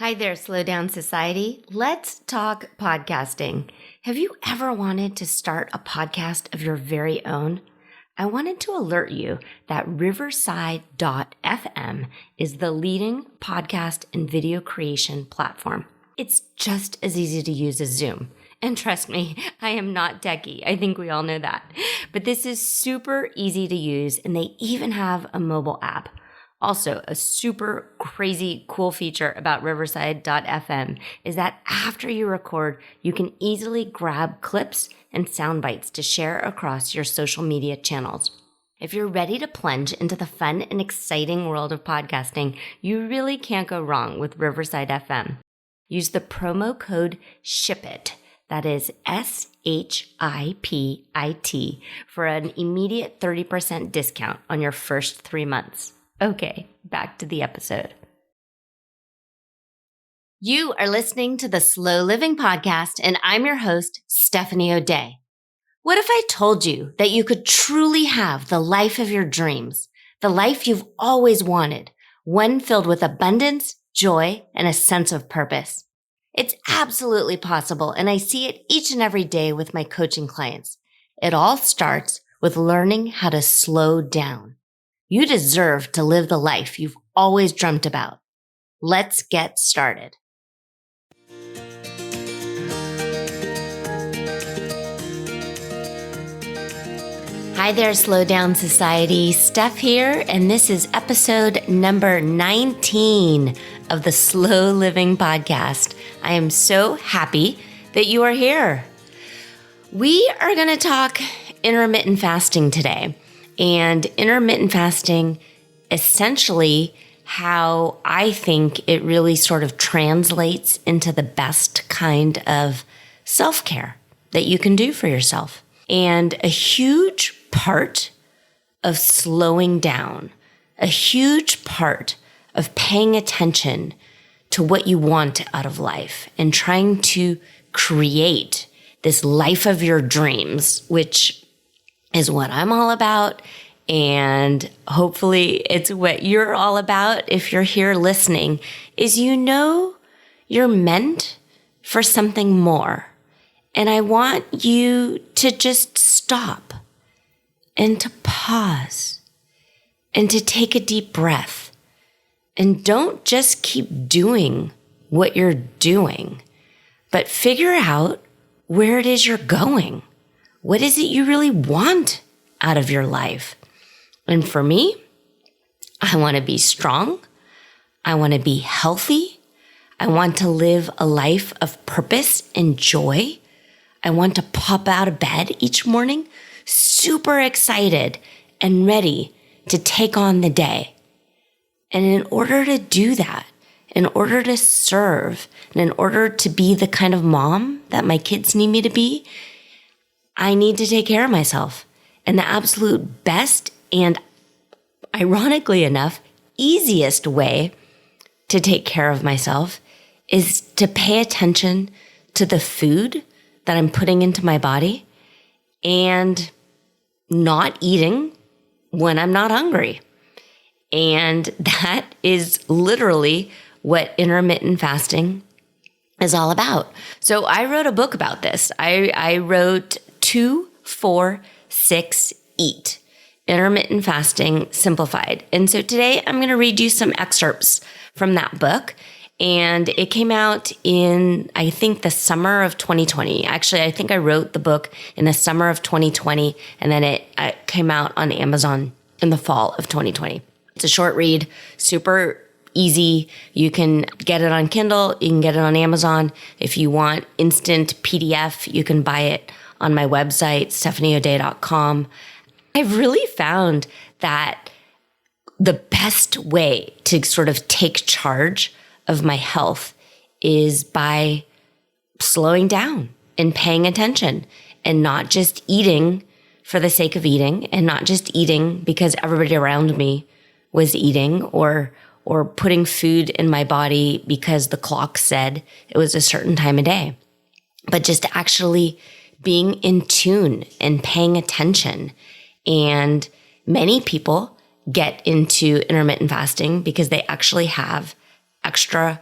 Hi there, Slow Down Society. Let's talk podcasting. Have you ever wanted to start a podcast of your very own? I wanted to alert you that Riverside.fm is the leading podcast and video creation platform. It's just as easy to use as Zoom. And trust me, I am not techie. I think we all know that. But this is super easy to use, and they even have a mobile app. Also, a super crazy cool feature about Riverside.fm is that after you record, you can easily grab clips and sound bites to share across your social media channels. If you're ready to plunge into the fun and exciting world of podcasting, you really can't go wrong with Riverside.fm. Use the promo code SHIPIT, that is SHIPIT, for an immediate 30% discount on your first 3 months. Okay, back to the episode. You are listening to the Slow Living Podcast, and I'm your host, Stephanie O'Day. What if I told you that you could truly have the life of your dreams, the life you've always wanted, one filled with abundance, joy, and a sense of purpose? It's absolutely possible, and I see it each and every day with my coaching clients. It all starts with learning how to slow down. You deserve to live the life you've always dreamt about. Let's get started. Hi there, Slow Down Society. Steph here, and this is episode number 19 of the Slow Living Podcast. I am so happy that you are here. We are going to talk intermittent fasting today. And intermittent fasting, essentially how I think it really sort of translates into the best kind of self-care that you can do for yourself. And a huge part of slowing down, a huge part of paying attention to what you want out of life and trying to create this life of your dreams, which is what I'm all about. And hopefully it's what you're all about if you're here listening, is you're meant for something more. And I want you to just stop and to pause and to take a deep breath. And don't just keep doing what you're doing, but figure out where it is you're going. What is it you really want out of your life? And for me, I want to be strong. I want to be healthy. I want to live a life of purpose and joy. I want to pop out of bed each morning, super excited and ready to take on the day. And in order to do that, in order to serve, and in order to be the kind of mom that my kids need me to be, I need to take care of myself. And the absolute best and, ironically enough, easiest way to take care of myself is to pay attention to the food that I'm putting into my body and not eating when I'm not hungry. And that is literally what intermittent fasting is all about. So I wrote a book about this. I wrote 2, 4, 6, Eat, Intermittent Fasting Simplified. And so today I'm going to read you some excerpts from that book. And it came out in, I think, the summer of 2020. Actually, I think I wrote the book in the summer of 2020, and then it came out on Amazon in the fall of 2020. It's a short read, super easy. You can get it on Kindle. You can get it on Amazon. If you want instant PDF, you can buy it on my website, stephanieoday.com. I've really found that the best way to sort of take charge of my health is by slowing down and paying attention and not just eating for the sake of eating and not just eating because everybody around me was eating or putting food in my body because the clock said it was a certain time of day, but just actually being in tune and paying attention. And many people get into intermittent fasting because they actually have extra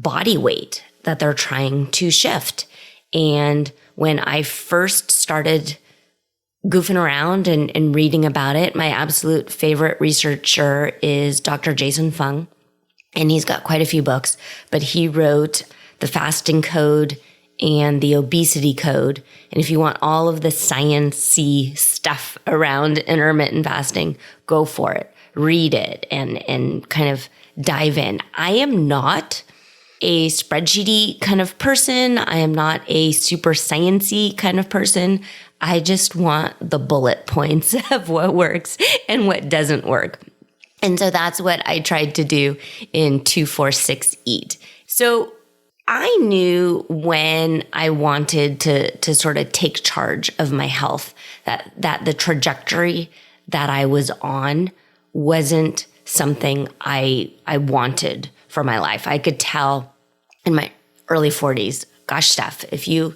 body weight that they're trying to shift. And when I first started goofing around and reading about it, my absolute favorite researcher is Dr. Jason Fung. And he's got quite a few books, but he wrote The Fasting Code and The Obesity Code. And if you want all of the science-y stuff around intermittent fasting, go for it. Read it and kind of dive in. I am not a spreadsheety kind of person. I am not a super sciencey kind of person. I just want the bullet points of what works and what doesn't work. And so that's what I tried to do in 246 Eat. So I knew when I wanted to sort of take charge of my health, that the trajectory that I was on wasn't something I wanted for my life. I could tell in my early 40s, gosh, Steph, if you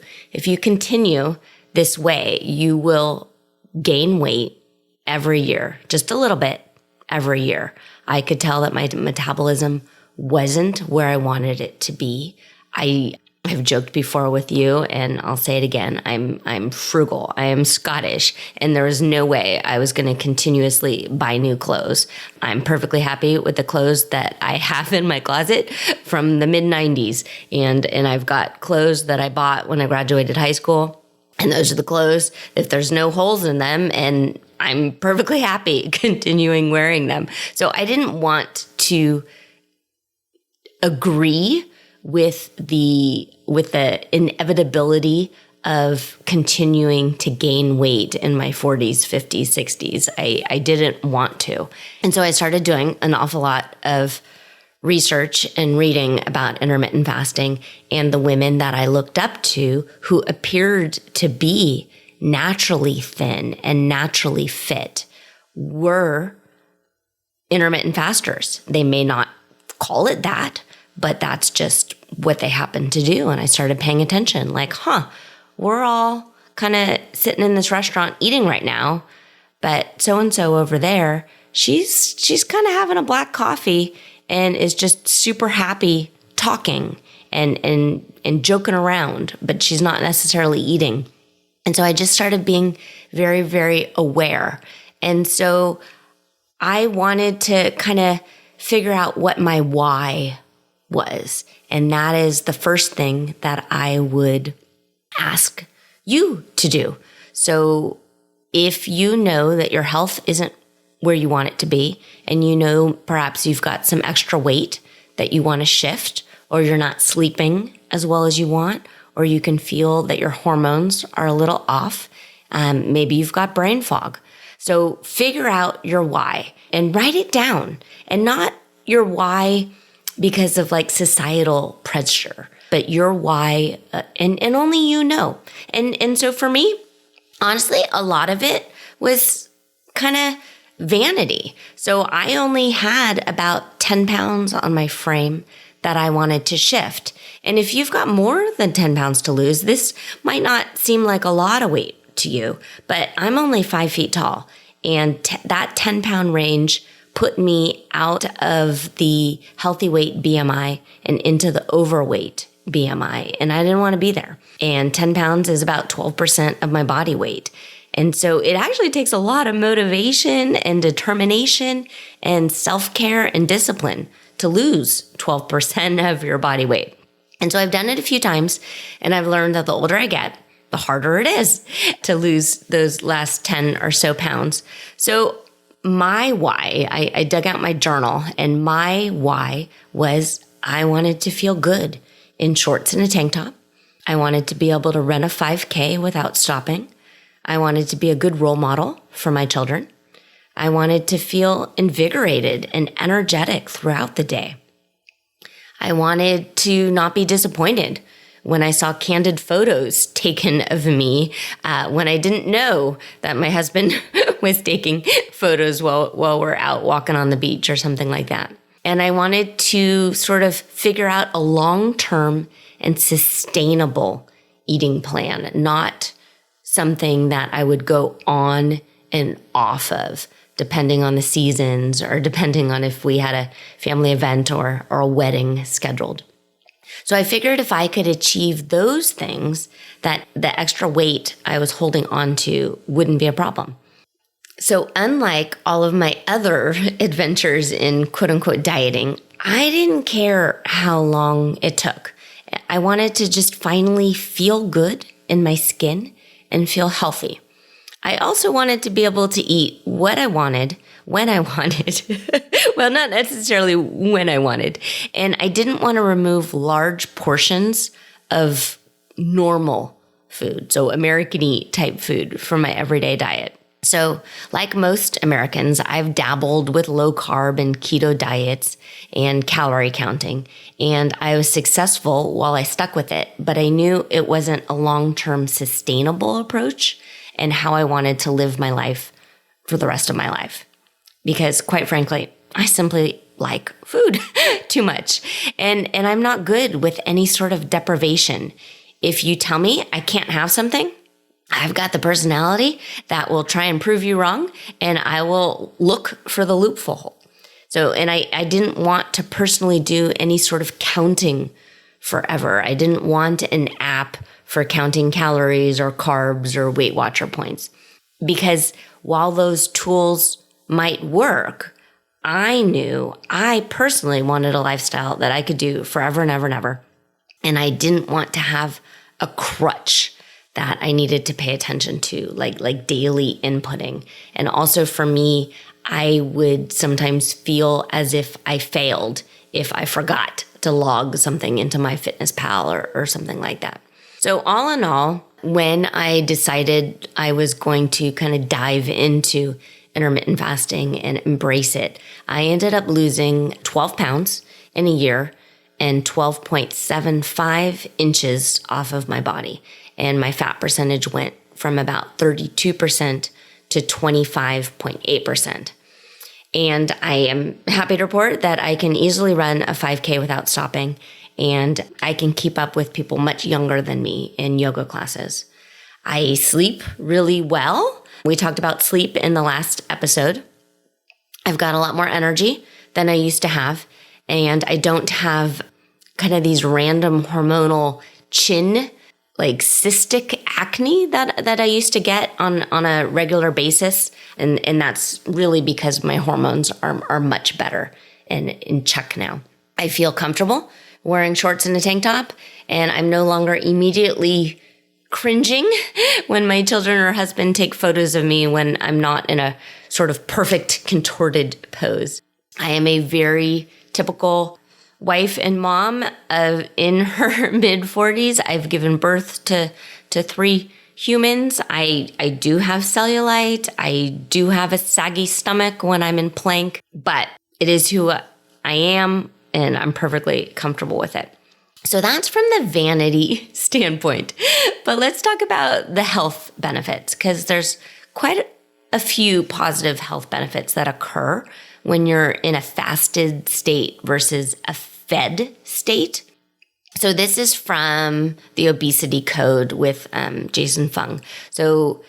continue this way, you will gain weight every year, just a little bit every year. I could tell that my metabolism wasn't where I wanted it to be. I've joked before with you, and I'll say it again. I'm frugal. I am Scottish, and there was no way I was going to continuously buy new clothes. I'm perfectly happy with the clothes that I have in my closet from the mid 90s. And I've got clothes that I bought when I graduated high school. And those are the clothes if there's no holes in them, and I'm perfectly happy continuing wearing them. So I didn't want to agree with the inevitability of continuing to gain weight in my 40s, 50s, 60s. I didn't want to. And so I started doing an awful lot of research and reading about intermittent fasting, and the women that I looked up to who appeared to be naturally thin and naturally fit were intermittent fasters. They may not call it that, but that's just what they happen to do. And I started paying attention, like, we're all kind of sitting in this restaurant eating right now, but so-and-so over there, she's kind of having a black coffee and is just super happy talking and joking around, but she's not necessarily eating. And so I just started being very, very aware. And so I wanted to kind of figure out what my why was. And that is the first thing that I would ask you to do. So if you know that your health isn't where you want it to be, and you know perhaps you've got some extra weight that you want to shift, or you're not sleeping as well as you want, or you can feel that your hormones are a little off, maybe you've got brain fog. So figure out your why and write it down, and not your why because of like societal pressure, but your why, and only you know. And so for me, honestly, a lot of it was kind of vanity. So I only had about 10 pounds on my frame that I wanted to shift. And if you've got more than 10 pounds to lose, this might not seem like a lot of weight to you, but I'm only 5 feet tall. And that 10 pound range put me out of the healthy weight BMI and into the overweight BMI. And I didn't want to be there. And 10 pounds is about 12% of my body weight. And so it actually takes a lot of motivation and determination and self-care and discipline to lose 12% of your body weight. And so I've done it a few times, and I've learned that the older I get, the harder it is to lose those last 10 or so pounds. So my why, I dug out my journal, and my why was I wanted to feel good in shorts and a tank top. I wanted to be able to run a 5K without stopping. I wanted to be a good role model for my children. I wanted to feel invigorated and energetic throughout the day. I wanted to not be disappointed when I saw candid photos taken of me when I didn't know that my husband was taking photos while we're out walking on the beach or something like that. And I wanted to sort of figure out a long-term and sustainable eating plan, not something that I would go on and off of, depending on the seasons or depending on if we had a family event or a wedding scheduled. So I figured if I could achieve those things, that the extra weight I was holding on to wouldn't be a problem. So unlike all of my other adventures in quote unquote dieting, I didn't care how long it took. I wanted to just finally feel good in my skin and feel healthy. I also wanted to be able to eat what I wanted, when I wanted. Well, not necessarily when I wanted. And I didn't want to remove large portions of normal food, so American Eat type food from my everyday diet. So like most Americans, I've dabbled with low carb and keto diets and calorie counting, and I was successful while I stuck with it, but I knew it wasn't a long-term sustainable approach and how I wanted to live my life for the rest of my life. Because quite frankly, I simply like food too much, and I'm not good with any sort of deprivation. If you tell me I can't have something, I've got the personality that will try and prove you wrong, and I will look for the loophole. So, and I didn't want to personally do any sort of counting forever. I didn't want an app for counting calories or carbs or Weight Watcher points. Because while those tools might work, I knew I personally wanted a lifestyle that I could do forever and ever and ever. And I didn't want to have a crutch that I needed to pay attention to, like daily inputting. And also for me, I would sometimes feel as if I failed if I forgot to log something into MyFitnessPal or something like that. So all in all, when I decided I was going to kind of dive into intermittent fasting and embrace it, I ended up losing 12 pounds in a year and 12.75 inches off of my body. And my fat percentage went from about 32% to 25.8%. And I am happy to report that I can easily run a 5K without stopping, and I can keep up with people much younger than me in yoga classes. I sleep really well. We talked about sleep in the last episode. I've got a lot more energy than I used to have, and I don't have kind of these random hormonal chin, like cystic acne that I used to get on a regular basis. And that's really because my hormones are much better and in check now. I feel comfortable wearing shorts and a tank top, and I'm no longer immediately cringing when my children or husband take photos of me when I'm not in a sort of perfect contorted pose. I am a very typical wife and mom in her mid-40s. I've given birth to 3 humans. I do have cellulite. I do have a saggy stomach when I'm in plank, but it is who I am, and I'm perfectly comfortable with it. So that's from the vanity standpoint. But let's talk about the health benefits, because there's quite a few positive health benefits that occur when you're in a fasted state versus a fed state. So this is from the Obesity Code with Jason Fung. So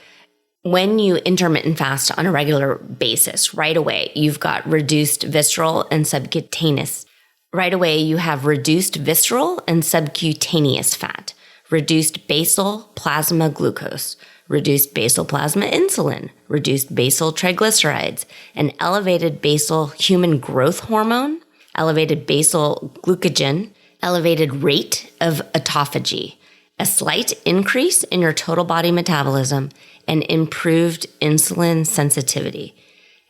when you intermittent fast on a regular basis, right away, you've got reduced visceral and subcutaneous. Right away, you have reduced visceral and subcutaneous fat, reduced basal plasma glucose, reduced basal plasma insulin, reduced basal triglycerides, an elevated basal human growth hormone, elevated basal glucagon, elevated rate of autophagy, a slight increase in your total body metabolism, and improved insulin sensitivity.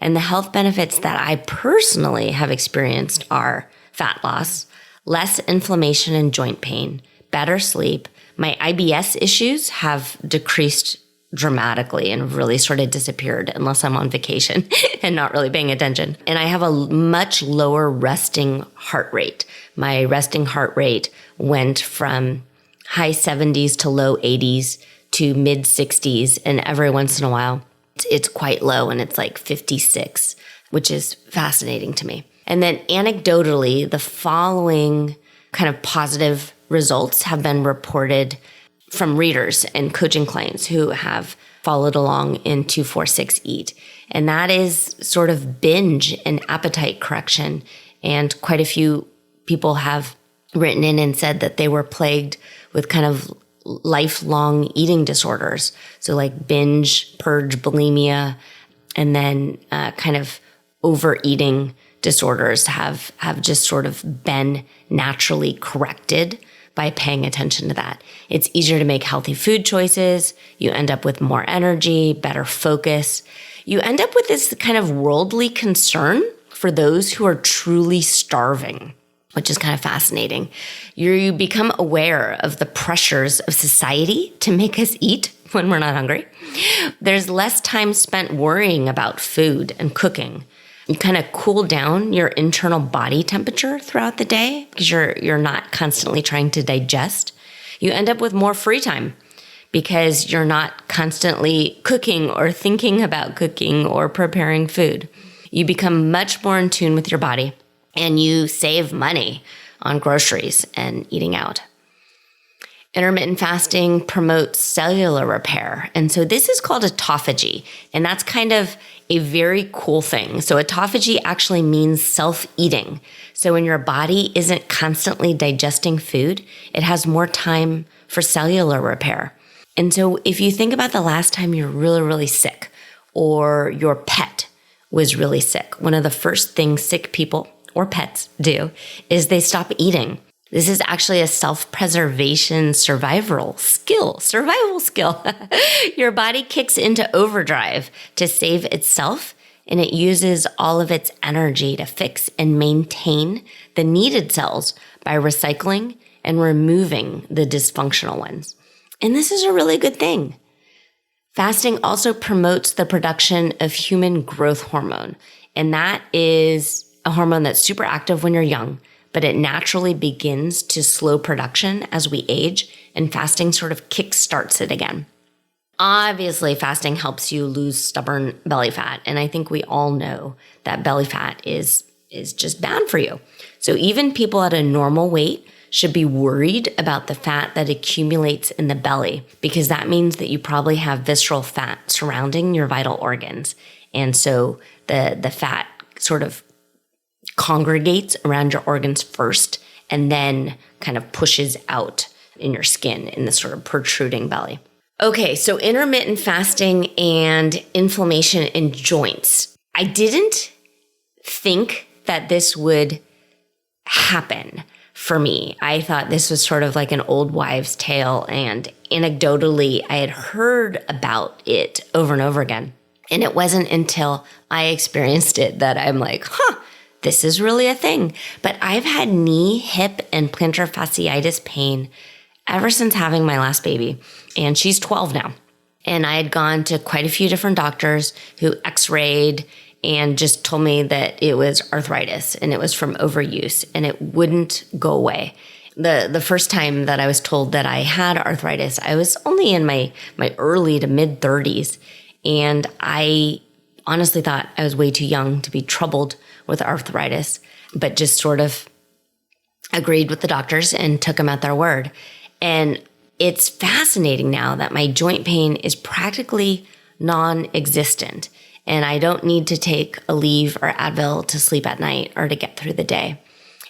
And the health benefits that I personally have experienced are fat loss, less inflammation and joint pain, better sleep. My IBS issues have decreased dramatically and really sort of disappeared unless I'm on vacation and not really paying attention. And I have a much lower resting heart rate. My resting heart rate went from high 70s to low 80s to mid 60s. And every once in a while, it's quite low and it's like 56, which is fascinating to me. And then anecdotally, the following kind of positive results have been reported from readers and coaching clients who have followed along in 246 Eat. And that is sort of binge and appetite correction. And quite a few people have written in and said that they were plagued with kind of lifelong eating disorders. So like binge, purge, bulimia, and then kind of overeating disorders have just sort of been naturally corrected by paying attention to that. It's easier to make healthy food choices. You end up with more energy, better focus. You end up with this kind of worldly concern for those who are truly starving, which is kind of fascinating. You become aware of the pressures of society to make us eat when we're not hungry. There's less time spent worrying about food and cooking. You kind of cool down your internal body temperature throughout the day because you're not constantly trying to digest. You end up with more free time because you're not constantly cooking or thinking about cooking or preparing food. You become much more in tune with your body, and you save money on groceries and eating out. Intermittent fasting promotes cellular repair. And so this is called autophagy. And that's kind of a very cool thing. So autophagy actually means self-eating. So when your body isn't constantly digesting food, it has more time for cellular repair. And so if you think about the last time you're really, really sick, or your pet was really sick, one of the first things sick people or pets do is they stop eating. This is actually a self-preservation survival skill. Your body kicks into overdrive to save itself, and it uses all of its energy to fix and maintain the needed cells by recycling and removing the dysfunctional ones. And this is a really good thing. Fasting also promotes the production of human growth hormone, and that is a hormone that's super active when you're young, but it naturally begins to slow production as we age, and fasting sort of kickstarts it again. Obviously, fasting helps you lose stubborn belly fat, and I think we all know that belly fat is just bad for you. So even people at a normal weight should be worried about the fat that accumulates in the belly, because that means that you probably have visceral fat surrounding your vital organs. And so the fat sort of congregates around your organs first and then kind of pushes out in your skin in this sort of protruding belly. Okay, so intermittent fasting and inflammation in joints. I didn't think that this would happen for me. I thought this was sort of like an old wives' tale, and anecdotally, I had heard about it over and over again. And it wasn't until I experienced it that I'm like, this is really a thing. But I've had knee, hip, and plantar fasciitis pain ever since having my last baby. And she's 12 now. And I had gone to quite a few different doctors who x-rayed and just told me that it was arthritis and it was from overuse and it wouldn't go away. The first time that I was told that I had arthritis, I was only in my early to mid 30s. And I honestly thought I was way too young to be troubled with arthritis, but just sort of agreed with the doctors and took them at their word. And it's fascinating now that my joint pain is practically non-existent, and I don't need to take a leave or Advil to sleep at night or to get through the day.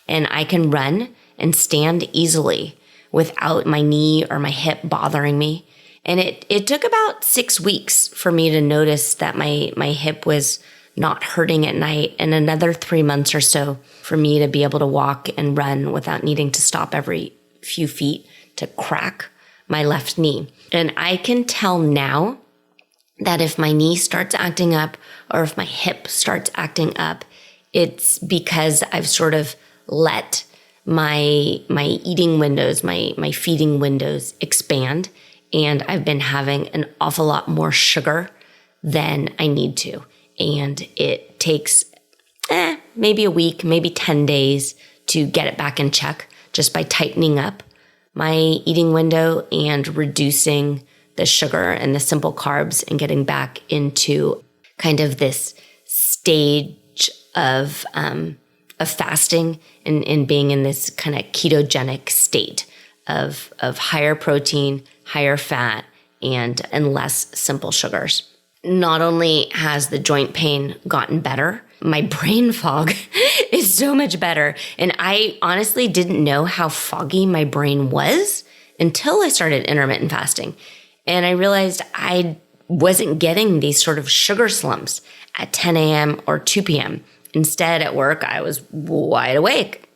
And I can run and stand easily without my knee or my hip bothering me. And it took about 6 weeks for me to notice that my hip was not hurting at night, and another 3 months or so for me to be able to walk and run without needing to stop every few feet to crack my left knee. And I can tell now that if my knee starts acting up or if my hip starts acting up, it's because I've sort of let my eating windows, my feeding windows expand, and I've been having an awful lot more sugar than I need to. And it takes maybe a week, maybe 10 days to get it back in check just by tightening up my eating window and reducing the sugar and the simple carbs and getting back into kind of this stage of fasting and being in this kind of ketogenic state of higher protein, higher fat, and less simple sugars. Not only has the joint pain gotten better, my brain fog is so much better. And I honestly didn't know how foggy my brain was until I started intermittent fasting. And I realized I wasn't getting these sort of sugar slumps at 10 a.m. or 2 p.m. Instead, at work, I was wide awake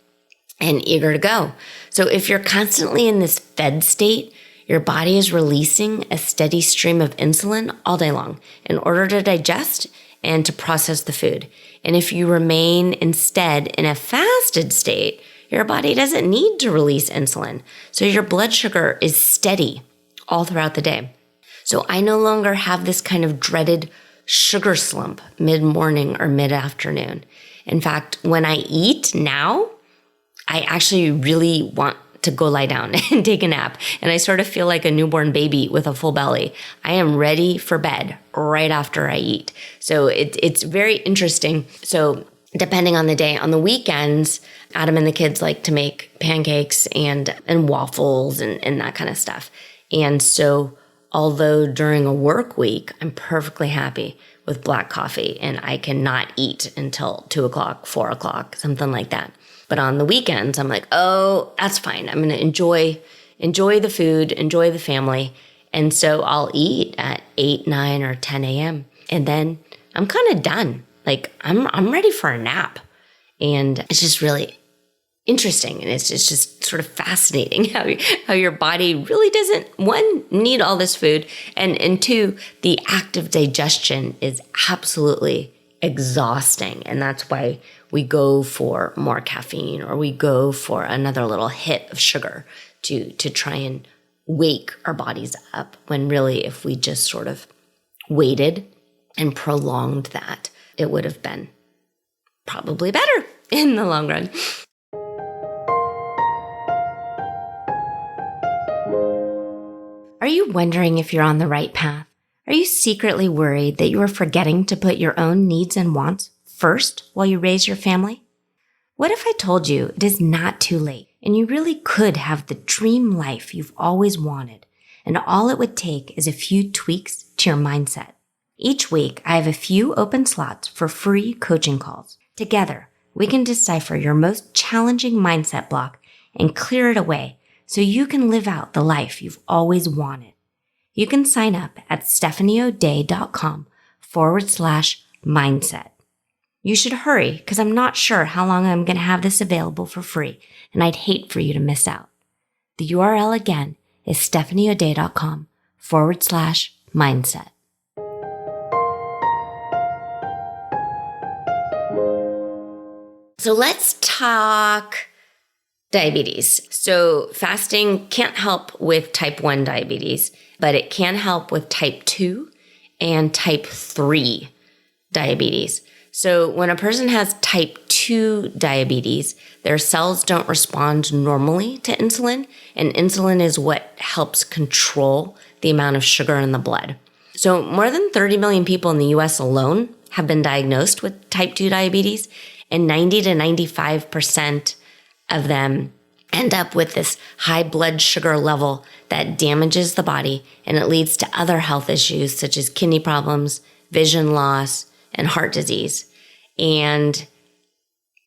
and eager to go. So if you're constantly in this fed state, your body is releasing a steady stream of insulin all day long in order to digest and to process the food. And if you remain instead in a fasted state, your body doesn't need to release insulin. So your blood sugar is steady all throughout the day. So I no longer have this kind of dreaded sugar slump mid-morning or mid-afternoon. In fact, when I eat now, I actually really want to go lie down and take a nap. And I sort of feel like a newborn baby with a full belly. I am ready for bed right after I eat. So it's very interesting. So depending on the day, on the weekends, Adam and the kids like to make pancakes and waffles and that kind of stuff. And so although during a work week, I'm perfectly happy with black coffee and I cannot eat until 2 o'clock, 4 o'clock, something like that. But on the weekends, I'm like, oh, that's fine. I'm going to enjoy the food, enjoy the family. And so I'll eat at 8, 9, or 10 a.m. And then I'm kind of done. Like I'm ready for a nap. And it's just really interesting. And it's just sort of fascinating how your body really doesn't, one, need all this food. And two, the act of digestion is absolutely exhausting. And that's why we go for more caffeine or we go for another little hit of sugar to try and wake our bodies up, when really if we just sort of waited and prolonged that, it would have been probably better in the long run. Are you wondering if you're on the right path? Are you secretly worried that you are forgetting to put your own needs and wants first while you raise your family? What if I told you it is not too late and you really could have the dream life you've always wanted, and all it would take is a few tweaks to your mindset? Each week, I have a few open slots for free coaching calls. Together, we can decipher your most challenging mindset block and clear it away so you can live out the life you've always wanted. You can sign up at stephaniodey.com/mindset. You should hurry because I'm not sure how long I'm going to have this available for free, and I'd hate for you to miss out. The URL again is stephaniodey.com/mindset. So let's talk diabetes. So fasting can't help with type 1 diabetes, but it can help with type 2 and type 3 diabetes. So when a person has type 2 diabetes, their cells don't respond normally to insulin, and insulin is what helps control the amount of sugar in the blood. So more than 30 million people in the US alone have been diagnosed with type 2 diabetes, and 90 to 95% of them end up with this high blood sugar level that damages the body, and it leads to other health issues such as kidney problems, vision loss, and heart disease. And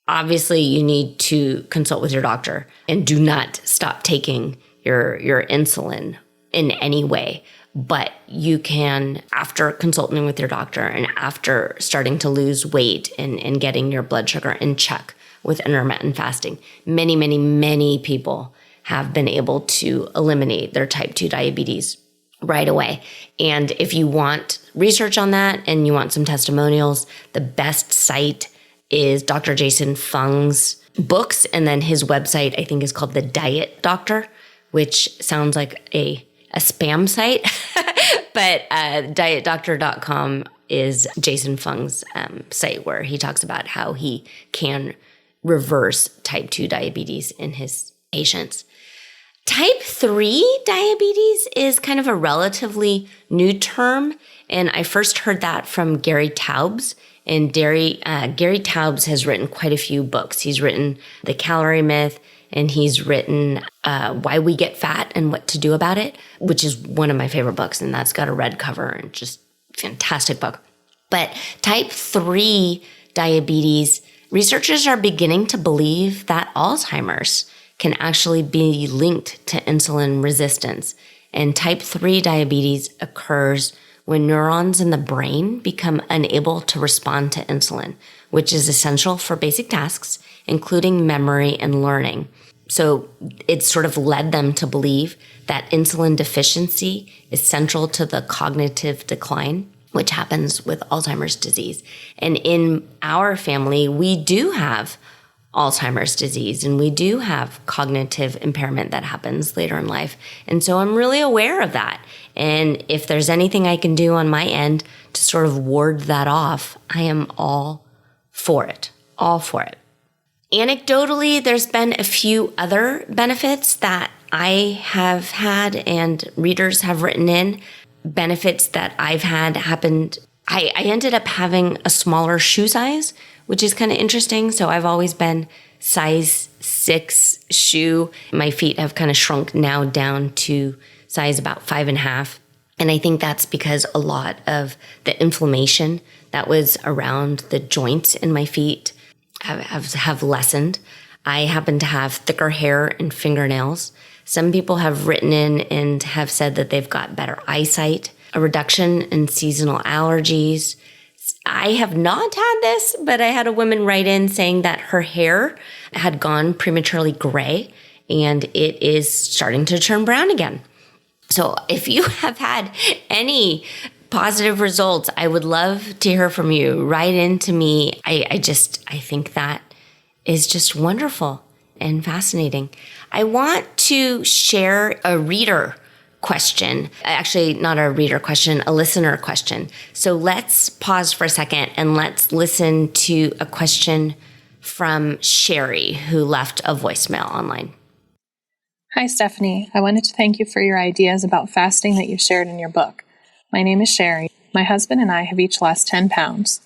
obviously you need to consult with your doctor and do not stop taking your insulin in any way. But you can, after consulting with your doctor and after starting to lose weight and getting your blood sugar in check with intermittent fasting, many, many, many people have been able to eliminate their type 2 diabetes right away. And if you want research on that and you want some testimonials, the best site is Dr. Jason Fung's books. And then his website, I think, is called The Diet Doctor, which sounds like a spam site. But dietdoctor.com is Jason Fung's site where he talks about how he can reverse type 2 diabetes in his patients. Type 3 diabetes is kind of a relatively new term, and I first heard that from Gary Taubes. And Gary Taubes has written quite a few books. He's written The Calorie Myth, and he's written Why We Get Fat and What to Do About It, which is one of my favorite books, and that's got a red cover and just fantastic book. But type 3 diabetes, researchers are beginning to believe that Alzheimer's can actually be linked to insulin resistance. And type 3 diabetes occurs when neurons in the brain become unable to respond to insulin, which is essential for basic tasks, including memory and learning. So it sort of led them to believe that insulin deficiency is central to the cognitive decline, which happens with Alzheimer's disease. And in our family, we do have Alzheimer's disease, and we do have cognitive impairment that happens later in life. And so I'm really aware of that. And if there's anything I can do on my end to sort of ward that off, I am all for it. All for it. Anecdotally, there's been a few other benefits that I have had and readers have written in. Benefits that I've had happened. I ended up having a smaller shoe size, which is kind of interesting. So I've always been size 6 shoe. My feet have kind of shrunk now down to size about 5.5. And I think that's because a lot of the inflammation that was around the joints in my feet have lessened. I happen to have thicker hair and fingernails. Some people have written in and have said that they've got better eyesight, a reduction in seasonal allergies. I have not had this, but I had a woman write in saying that her hair had gone prematurely gray and it is starting to turn brown again. So if you have had any positive results, I would love to hear from you. Write into me. I think that is just wonderful and fascinating. I want to share a reader question. Actually, not a reader question, a listener question. So let's pause for a second and let's listen to a question from Sherry, who left a voicemail online. Hi, Stephanie. I wanted to thank you for your ideas about fasting that you shared in your book. My name is Sherry. My husband and I have each lost 10 pounds.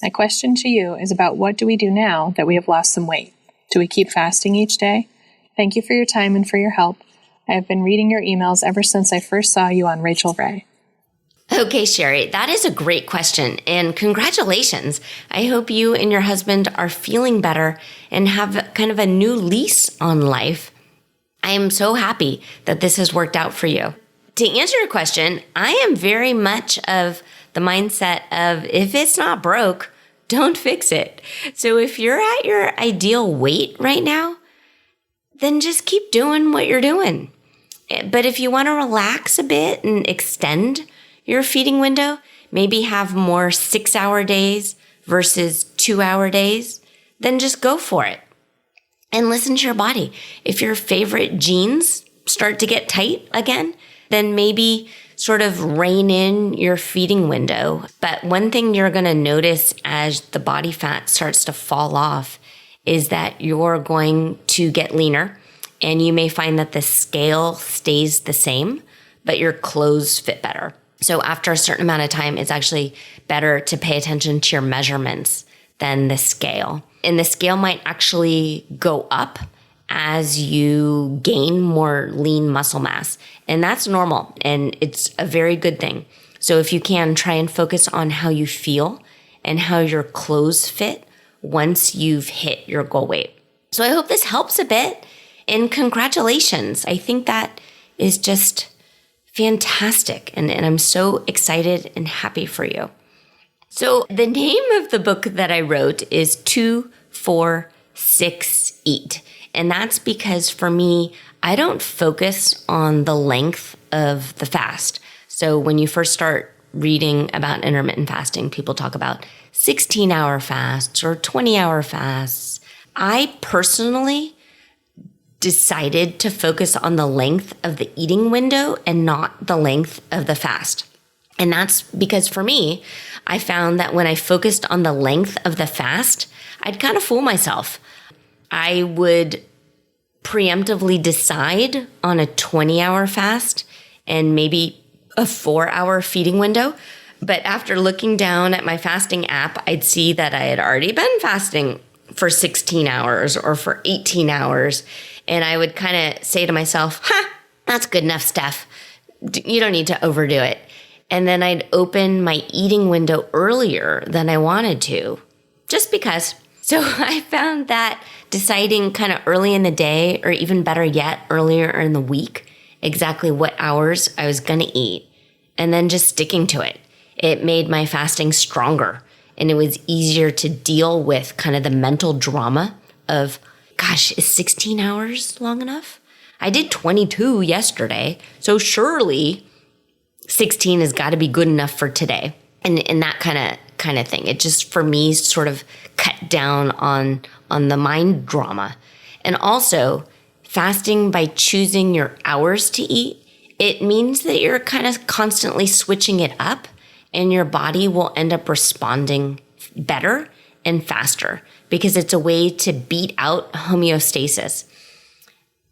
My question to you is about what do we do now that we have lost some weight? Do we keep fasting each day? Thank you for your time and for your help. I have been reading your emails ever since I first saw you on Rachel Ray. Okay, Sherry, that is a great question, and congratulations. I hope you and your husband are feeling better and have kind of a new lease on life. I am so happy that this has worked out for you. To answer your question, I am very much of the mindset of if it's not broke, don't fix it. So if you're at your ideal weight right now, then just keep doing what you're doing. But if you want to relax a bit and extend your feeding window, maybe have more 6-hour days versus 2-hour days, then just go for it. And listen to your body. If your favorite jeans start to get tight again, then maybe sort of rein in your feeding window. But one thing you're going to notice as the body fat starts to fall off is that you're going to get leaner, and you may find that the scale stays the same, but your clothes fit better. So after a certain amount of time, it's actually better to pay attention to your measurements than the scale. And the scale might actually go up as you gain more lean muscle mass. And that's normal, and it's a very good thing. So if you can, try and focus on how you feel and how your clothes fit once you've hit your goal weight. So I hope this helps a bit, and congratulations. I think that is just fantastic, and I'm so excited and happy for you. So the name of the book that I wrote is 2, 4, 6, Eat. And that's because for me, I don't focus on the length of the fast. So when you first start reading about intermittent fasting, people talk about 16-hour fasts or 20-hour fasts. I personally decided to focus on the length of the eating window and not the length of the fast. And that's because for me, I found that when I focused on the length of the fast, I'd kind of fool myself. I would preemptively decide on a 20-hour fast and maybe a 4-hour feeding window. But after looking down at my fasting app, I'd see that I had already been fasting for 16 hours or for 18 hours. And I would kind of say to myself, that's good enough, Steph. You don't need to overdo it. And then I'd open my eating window earlier than I wanted to. just because. So I found that deciding kind of early in the day, or even better yet, earlier in the week, exactly what hours I was going to eat, and then just sticking to it. It made my fasting stronger, and it was easier to deal with kind of the mental drama of, gosh, is 16 hours long enough? I did 22 yesterday, so surely 16 has got to be good enough for today. And that kind of thing. It just, for me, sort of cut down on the mind drama. And also, fasting by choosing your hours to eat, it means that you're kind of constantly switching it up, and your body will end up responding better and faster because it's a way to beat out homeostasis.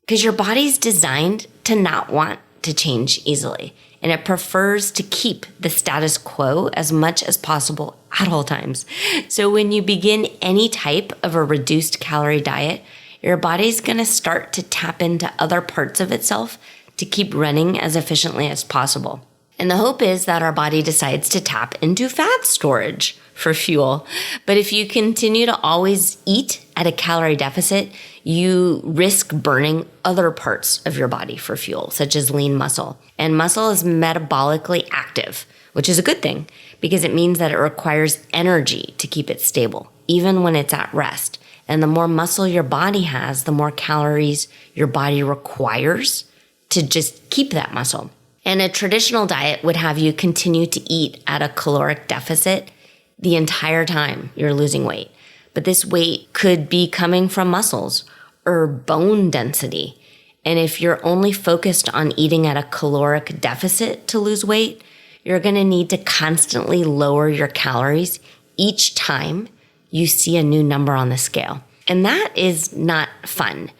Because your body's designed to not want to change easily, and it prefers to keep the status quo as much as possible at all times. So when you begin any type of a reduced calorie diet, your body's going to start to tap into other parts of itself to keep running as efficiently as possible. And the hope is that our body decides to tap into fat storage for fuel. But if you continue to always eat at a calorie deficit, you risk burning other parts of your body for fuel, such as lean muscle. And muscle is metabolically active, which is a good thing because it means that it requires energy to keep it stable, even when it's at rest. And the more muscle your body has, the more calories your body requires to just keep that muscle. And a traditional diet would have you continue to eat at a caloric deficit the entire time you're losing weight. But this weight could be coming from muscles or bone density. And if you're only focused on eating at a caloric deficit to lose weight, you're going to need to constantly lower your calories each time you see a new number on the scale. And that is not fun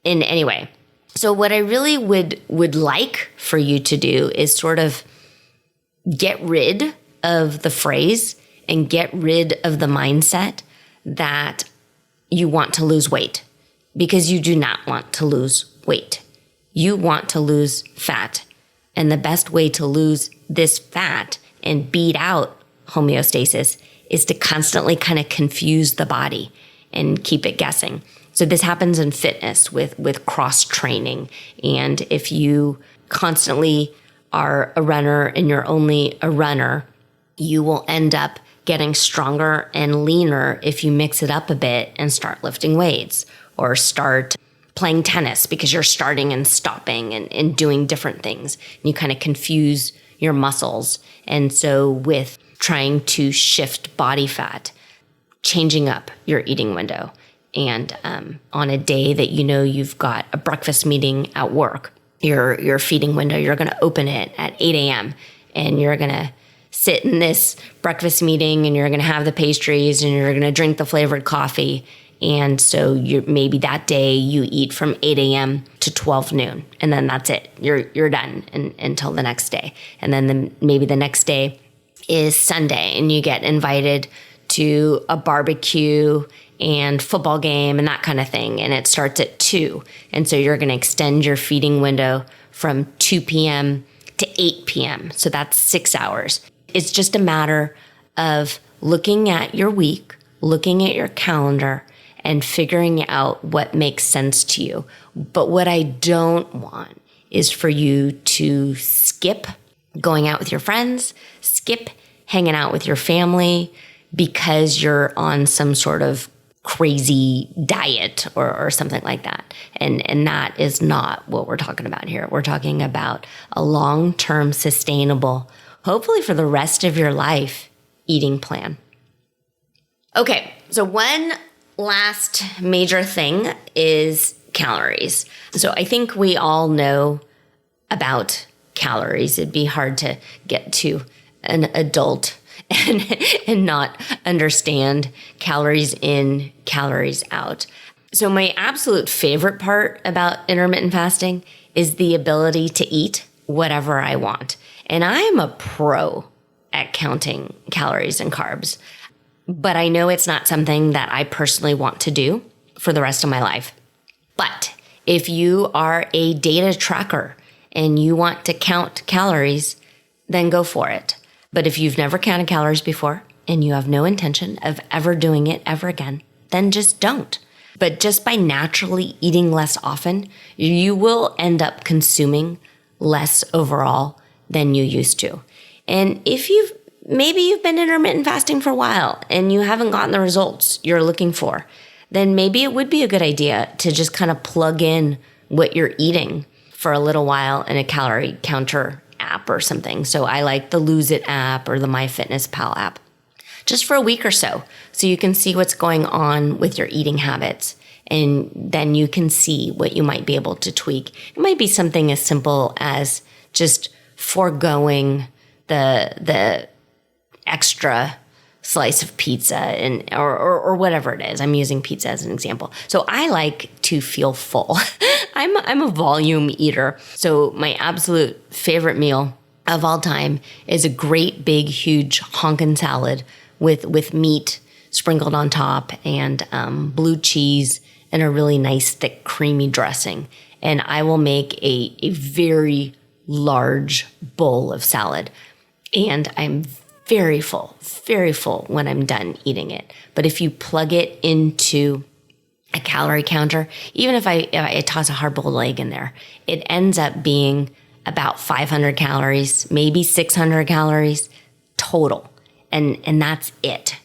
in any way. So what I really would like for you to do is sort of get rid of the phrase and get rid of the mindset that you want to lose weight, because you do not want to lose weight. You want to lose fat. And the best way to lose this fat and beat out homeostasis is to constantly kind of confuse the body and keep it guessing. So this happens in fitness with cross training. And if you constantly are a runner and you're only a runner, you will end up getting stronger and leaner if you mix it up a bit and start lifting weights or start playing tennis because you're starting and stopping and doing different things. And you kind of confuse your muscles. And so with trying to shift body fat, changing up your eating window, and on a day that you know you've got a breakfast meeting at work, your feeding window, you're going to open it at 8 a.m. and you're going to sit in this breakfast meeting and you're going to have the pastries and you're going to drink the flavored coffee. And so maybe that day you eat from 8 a.m. to 12 noon, and then that's it. You're done until the next day. And then maybe the next day is Sunday and you get invited to a barbecue and football game and that kind of thing. And it starts at 2. And so you're going to extend your feeding window from 2 p.m. to 8 p.m. So that's 6 hours. It's just a matter of looking at your week, looking at your calendar, and figuring out what makes sense to you. But what I don't want is for you to skip going out with your friends, skip hanging out with your family because you're on some sort of crazy diet or something like that. And that is not what we're talking about here. We're talking about a long-term sustainable, hopefully for the rest of your life, eating plan. Okay, so one last major thing is calories. So I think we all know about calories. It'd be hard to get to an adult and not understand calories in, calories out. So my absolute favorite part about intermittent fasting is the ability to eat whatever I want. And I'm a pro at counting calories and carbs, but I know it's not something that I personally want to do for the rest of my life. But if you are a data tracker and you want to count calories, then go for it. But if you've never counted calories before, and you have no intention of ever doing it ever again, then just don't. But just by naturally eating less often, you will end up consuming less overall than you used to. And if maybe you've been intermittent fasting for a while and you haven't gotten the results you're looking for, then maybe it would be a good idea to just kind of plug in what you're eating for a little while in a calorie counter app or something. So I like the Lose It app or the MyFitnessPal app, just for a week or so you can see what's going on with your eating habits. And then you can see what you might be able to tweak. It might be something as simple as just foregoing the extra slice of pizza or whatever it is. I'm using pizza as an example. So I like to feel full. I'm a volume eater. So my absolute favorite meal of all time is a great big huge honkin' salad with meat sprinkled on top and blue cheese and a really nice thick creamy dressing. And I will make a very large bowl of salad. And I'm very full when I'm done eating it. But if you plug it into a calorie counter, even if I toss a hard-boiled egg in there, it ends up being about 500 calories, maybe 600 calories total. And that's it.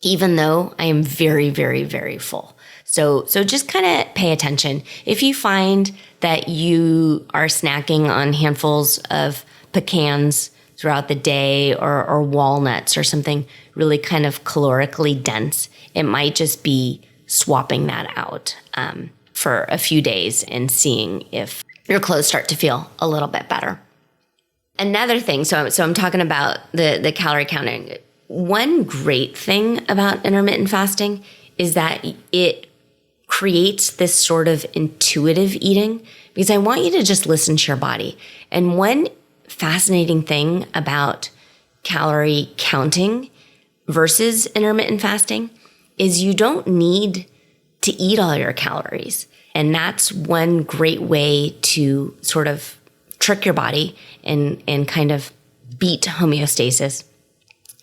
Even though I am very, very, very full. So just kind of pay attention. If you find that you are snacking on handfuls of pecans throughout the day or walnuts or something really kind of calorically dense, it might just be swapping that out for a few days and seeing if your clothes start to feel a little bit better. Another thing, so I'm talking about the calorie counting. One great thing about intermittent fasting is that it creates this sort of intuitive eating, because I want you to just listen to your body. And one fascinating thing about calorie counting versus intermittent fasting is you don't need to eat all your calories. And that's one great way to sort of trick your body and kind of beat homeostasis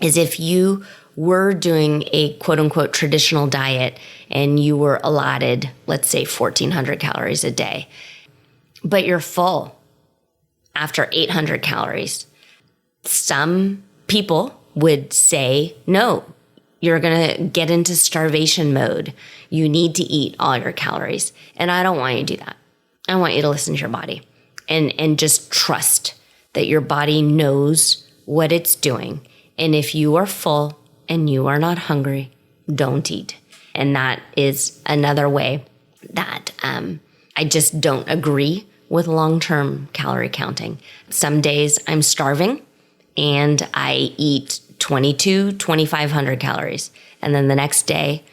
is if you were doing a quote unquote traditional diet and you were allotted, let's say 1,400 calories a day, but you're full after 800 calories. Some people would say, no, you're going to get into starvation mode. You need to eat all your calories. And I don't want you to do that. I want you to listen to your body and just trust that your body knows what it's doing. And if you are full and you are not hungry, don't eat. And that is another way that I just don't agree with long-term calorie counting. Some days I'm starving and I eat 2,500 calories. And then the next day,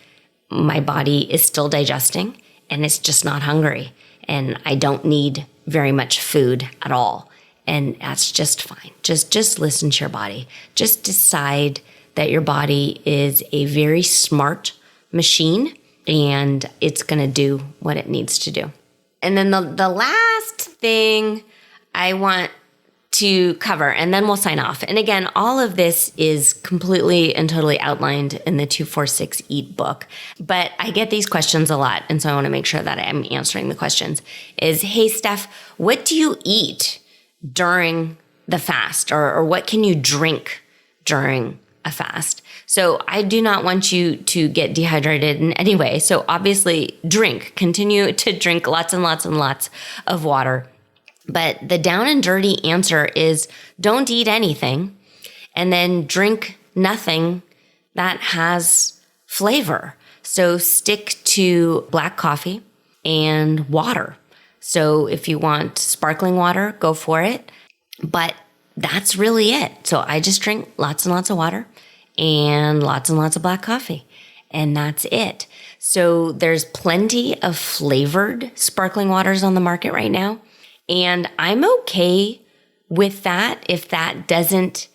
my body is still digesting and it's just not hungry. And I don't need very much food at all. And that's just fine. Just listen to your body. Just decide that your body is a very smart machine and it's going to do what it needs to do. And then the last thing I want to cover, and then we'll sign off. And again, all of this is completely and totally outlined in the 246 Eat book. But I get these questions a lot, and so I want to make sure that I'm answering the questions. Is, hey, Steph, what do you eat during the fast? Or what can you drink during a fast? So I do not want you to get dehydrated in any way. So obviously continue to drink lots and lots and lots of water. But the down and dirty answer is don't eat anything and then drink nothing that has flavor. So stick to black coffee and water. So if you want sparkling water, go for it. But that's really it. So I just drink lots and lots of water and lots of black coffee. And that's it. So there's plenty of flavored sparkling waters on the market right now. And I'm okay with that if that doesn't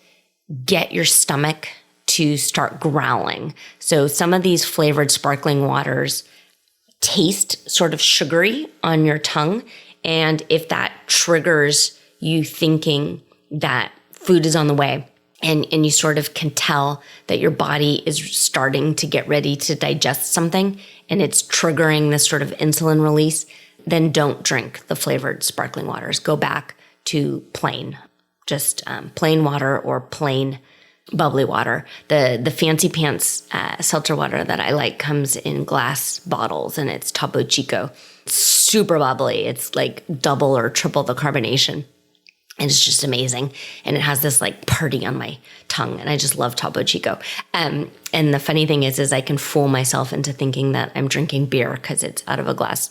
get your stomach to start growling. So some of these flavored sparkling waters taste sort of sugary on your tongue. And if that triggers you thinking that food is on the way, and you sort of can tell that your body is starting to get ready to digest something and it's triggering this sort of insulin release, then don't drink the flavored sparkling waters. Go back to plain, just plain water or plain bubbly water. The fancy pants seltzer water that I like comes in glass bottles, and it's Topo Chico. It's super bubbly. It's like double or triple the carbonation. And it's just amazing. And it has this like party on my tongue. And I just love Topo Chico. And the funny thing is I can fool myself into thinking that I'm drinking beer because it's out of a glass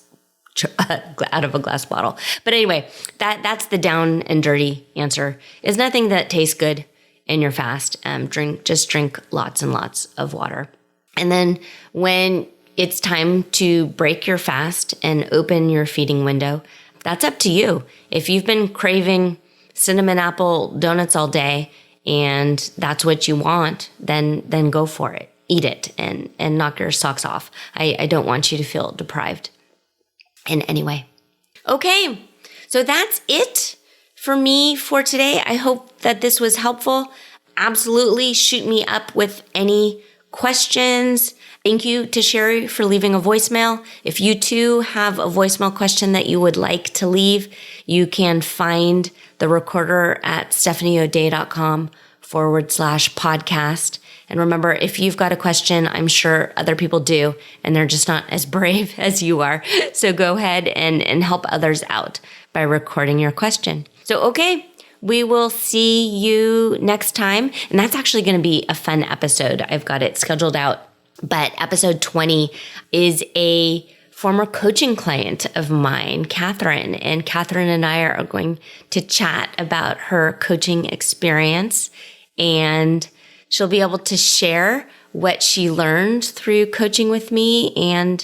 bottle. But anyway, that's the down and dirty answer. Is nothing that tastes good in your fast. Just drink lots and lots of water. And then when it's time to break your fast and open your feeding window, that's up to you. If you've been craving cinnamon apple donuts all day and that's what you want, then go for it. Eat it and knock your socks off. I don't want you to feel deprived in any way. Okay, so that's it for me for today. I hope that this was helpful. Absolutely shoot me up with any questions. Thank you to Sherry for leaving a voicemail. If you too have a voicemail question that you would like to leave, you can find the recorder at stephanieodea.com/podcast. And remember, if you've got a question, I'm sure other people do, and they're just not as brave as you are. So go ahead and help others out by recording your question. So, okay, we will see you next time. And that's actually going to be a fun episode. I've got it scheduled out. But episode 20 is a former coaching client of mine, Catherine. And Catherine and I are going to chat about her coaching experience. And she'll be able to share what she learned through coaching with me. And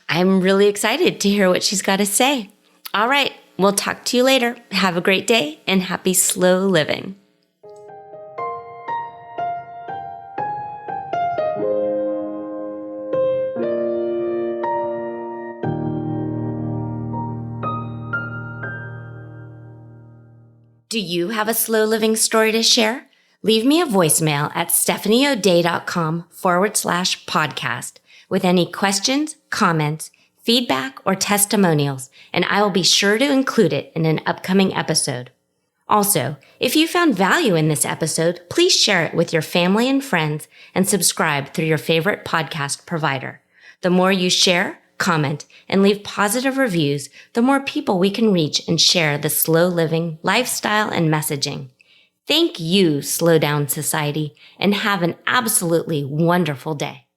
I'm really excited to hear what she's got to say. All right, we'll talk to you later. Have a great day and happy slow living. Do you have a slow living story to share? Leave me a voicemail at stephanieodea.com/podcast with any questions, comments, feedback, or testimonials, and I will be sure to include it in an upcoming episode. Also, if you found value in this episode, please share it with your family and friends and subscribe through your favorite podcast provider. The more you share, comment, and leave positive reviews, the more people we can reach and share the slow living lifestyle and messaging. Thank you, Slow Down Society, and have an absolutely wonderful day.